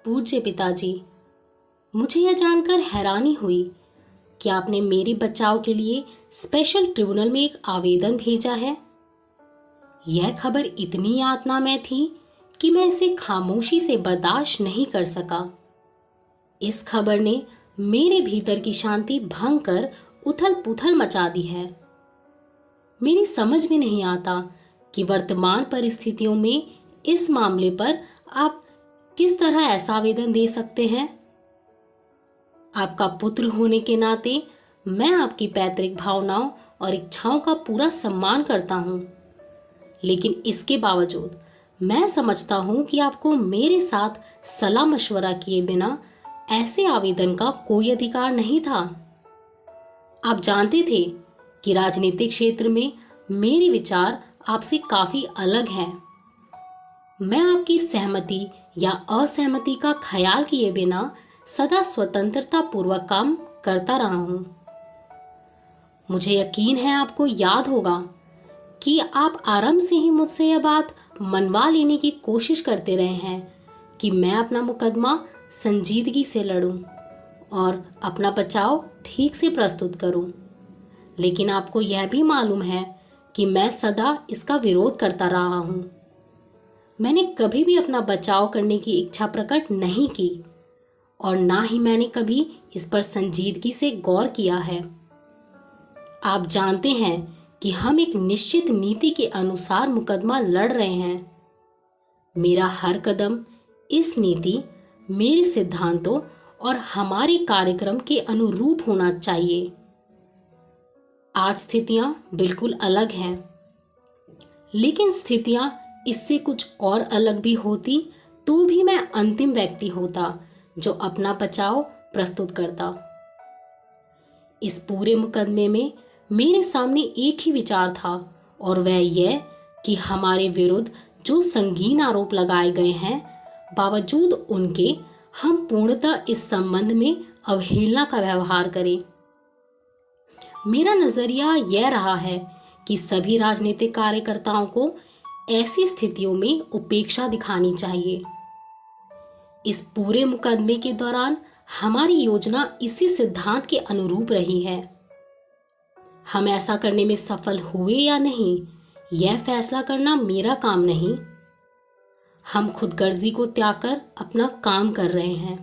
पूज्य पिताजी, मुझे यह जानकर हैरानी हुई कि आपने मेरे बचाव के लिए स्पेशल ट्रिब्यूनल में एक आवेदन भेजा है। यह खबर इतनी यातनामय थी कि मैं इसे खामोशी से बर्दाश्त नहीं कर सका। इस खबर ने मेरे भीतर की शांति भंग कर उथल पुथल मचा दी है। मेरी समझ में नहीं आता कि वर्तमान परिस्थितियों में इस मामले पर आप किस तरह ऐसा आवेदन दे सकते हैं। आपका पुत्र होने के नाते मैं आपकी पैतृक भावनाओं और इच्छाओं का पूरा सम्मान करता हूं, लेकिन इसके बावजूद मैं समझता हूं कि आपको मेरे साथ सलाह मशवरा किए बिना ऐसे आवेदन का कोई अधिकार नहीं था। आप जानते थे कि राजनीतिक क्षेत्र में मेरे विचार आपसे काफी अलग हैं। मैं आपकी सहमति या असहमति का ख्याल किए बिना सदा स्वतंत्रता पूर्वक काम करता रहा हूं। मुझे यकीन है आपको याद होगा कि आप आरंभ से ही मुझसे यह बात मनवा लेने की कोशिश करते रहे हैं कि मैं अपना मुकदमा संजीदगी से लड़ूं और अपना बचाव ठीक से प्रस्तुत करूं। लेकिन आपको यह भी मालूम है कि मैं सदा इसका विरोध करता रहा हूं। मैंने कभी भी अपना बचाव करने की इच्छा प्रकट नहीं की और ना ही मैंने कभी इस पर संजीदगी से गौर किया है। आप जानते हैं कि हम एक निश्चित नीति के अनुसार मुकदमा लड़ रहे हैं। मेरा हर कदम इस नीति, मेरे सिद्धांतों और हमारे कार्यक्रम के अनुरूप होना चाहिए। आज स्थितियां बिल्कुल अलग हैं, लेकिन स्थितियां इससे कुछ और अलग भी होती तो भी मैं अंतिम व्यक्ति होता जो अपना बचाव प्रस्तुत करता। इस पूरे मुकदमे में मेरे सामने एक ही विचार था और वह यह कि हमारे विरुद्ध जो संगीन आरोप लगाए गए हैं, बावजूद उनके हम पूर्णतः इस संबंध में अवहेलना का व्यवहार करें। मेरा नजरिया यह रहा है कि सभी राजनीतिक कार्यकर्ताओं को ऐसी स्थितियों में उपेक्षा दिखानी चाहिए। इस पूरे मुकदमे के दौरान हमारी योजना इसी सिद्धांत के अनुरूप रही है। हम ऐसा करने में सफल हुए या नहीं, यह फैसला करना मेरा काम नहीं। हम खुदगर्जी को त्याग कर अपना काम कर रहे हैं।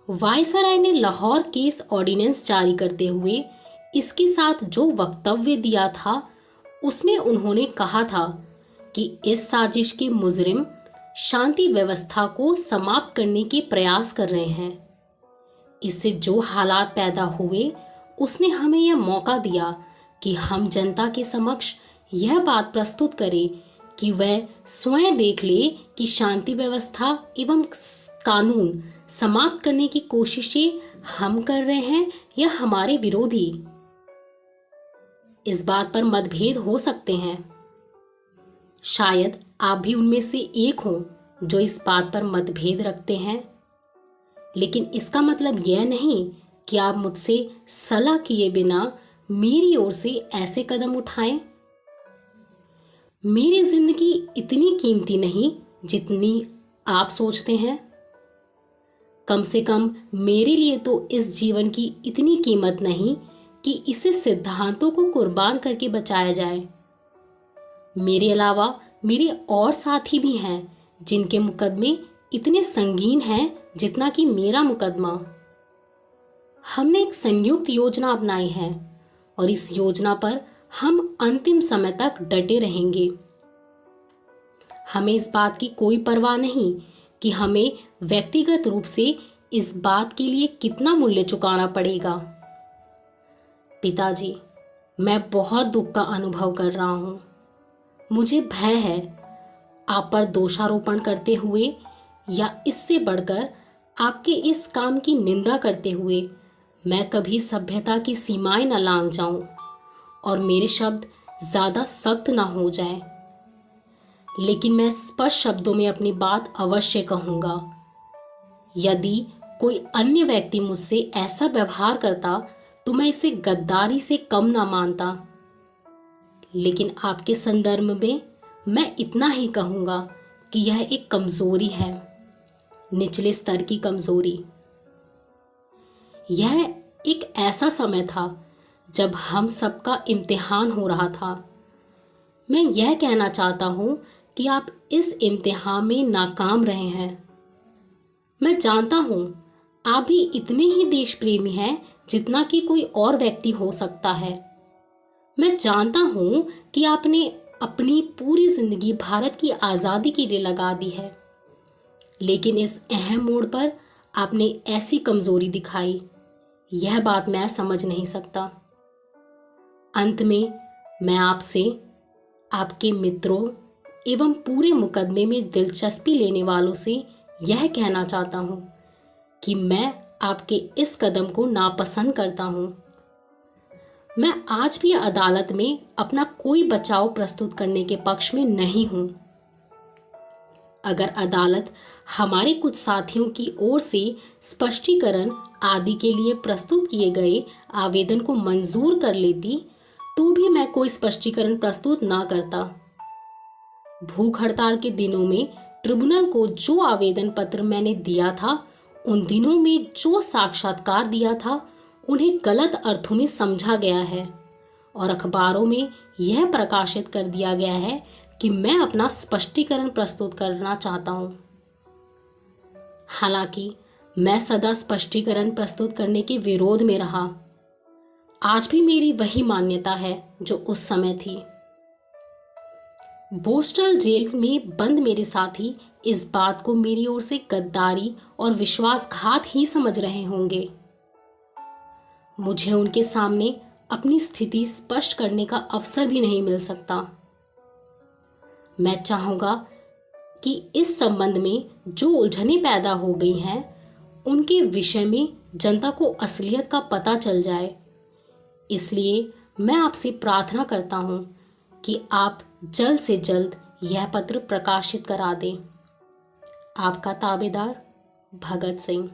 वायसराय ने लाहौर केस ऑर्डिनेंस जारी करते हुए इसके साथ जो वक्तव्य दिया था, उसमें उन्होंने कहा था कि इस साजिश के मुजरिम शांति व्यवस्था को समाप्त करने के प्रयास कर रहे हैं। इससे जो हालात पैदा हुए, उसने हमें यह मौका दिया कि हम जनता के समक्ष यह बात प्रस्तुत करें कि वह स्वयं देख ले कि शांति व्यवस्था एवं कानून समाप्त करने की कोशिशें हम कर रहे हैं या हमारे विरोधी। इस बात पर मतभेद हो सकते हैं। शायद आप भी उनमें से एक हों जो इस बात पर मतभेद रखते हैं, लेकिन इसका मतलब यह नहीं कि आप मुझसे सलाह किए बिना मेरी ओर से ऐसे कदम उठाएं। मेरी जिंदगी इतनी कीमती नहीं जितनी आप सोचते हैं। कम से कम मेरे लिए तो इस जीवन की इतनी कीमत नहीं कि इसे सिद्धांतों को कुर्बान करके बचाया जाए। मेरे अलावा मेरे और साथी भी हैं जिनके मुकदमे इतने संगीन हैं जितना कि मेरा मुकदमा। हमने एक संयुक्त योजना अपनाई है और इस योजना पर हम अंतिम समय तक डटे रहेंगे। हमें इस बात की कोई परवाह नहीं कि हमें व्यक्तिगत रूप से इस बात के लिए कितना मूल्य चुकाना पड़ेगा। पिताजी, मैं बहुत दुख का अनुभव कर रहा हूं। मुझे भय है आप पर दोषारोपण करते हुए या इससे बढ़कर आपके इस काम की निंदा करते हुए मैं कभी सभ्यता की सीमाएं न लांघ जाऊं और मेरे शब्द ज्यादा सख्त ना हो जाए। लेकिन मैं स्पष्ट शब्दों में अपनी बात अवश्य कहूंगा। यदि कोई अन्य व्यक्ति मुझसे ऐसा व्यवहार करता तो मैं इसे गद्दारी से कम ना मानता। लेकिन आपके संदर्भ में मैं इतना ही कहूंगा कि यह एक कमजोरी है। निचले स्तर की कमजोरी। यह एक ऐसा समय था जब हम सबका इम्तिहान हो रहा था। मैं यह कहना चाहता हूं कि आप इस इम्तिहान में नाकाम रहे हैं। मैं जानता हूं आप भी इतने ही देश प्रेमी हैं जितना कि कोई और व्यक्ति हो सकता है। मैं जानता हूं कि आपने अपनी पूरी जिंदगी भारत की आज़ादी के लिए लगा दी है, लेकिन इस अहम मोड़ पर आपने ऐसी कमजोरी दिखाई, यह बात मैं समझ नहीं सकता। अंत में मैं आपसे, आपके मित्रों एवं पूरे मुकदमे में दिलचस्पी लेने वालों से यह कहना चाहता हूं कि मैं आपके इस कदम को नापसंद करता हूं। मैं आज भी अदालत में अपना कोई बचाव प्रस्तुत करने के पक्ष में नहीं हूं। अगर अदालत हमारे कुछ साथियों की ओर से स्पष्टीकरण आदि के लिए प्रस्तुत किए गए आवेदन को मंजूर कर लेती तो भी मैं कोई स्पष्टीकरण प्रस्तुत ना करता। भूख हड़ताल के दिनों में ट्रिब्यूनल को जो आवेदन पत्र मैंने दिया था, उन दिनों में जो साक्षात्कार दिया था, उन्हें गलत अर्थों में समझा गया है और अखबारों में यह प्रकाशित कर दिया गया है कि मैं अपना स्पष्टीकरण प्रस्तुत करना चाहता हूं। हालांकि मैं सदा स्पष्टीकरण प्रस्तुत करने के विरोध में रहा। आज भी मेरी वही मान्यता है जो उस समय थी। बोस्टल जेल में बंद मेरे साथी इस बात को मेरी ओर से गद्दारी और विश्वासघात ही समझ रहे होंगे। मुझे उनके सामने अपनी स्थिति स्पष्ट करने का अवसर भी नहीं मिल सकता। मैं चाहूंगा कि इस संबंध में जो उलझनें पैदा हो गई हैं, उनके विषय में जनता को असलियत का पता चल जाए। इसलिए मैं आपसे प्रार्थना करता हूं कि आप जल्द से जल्द यह पत्र प्रकाशित करा दें। आपका ताबेदार भगत सिंह।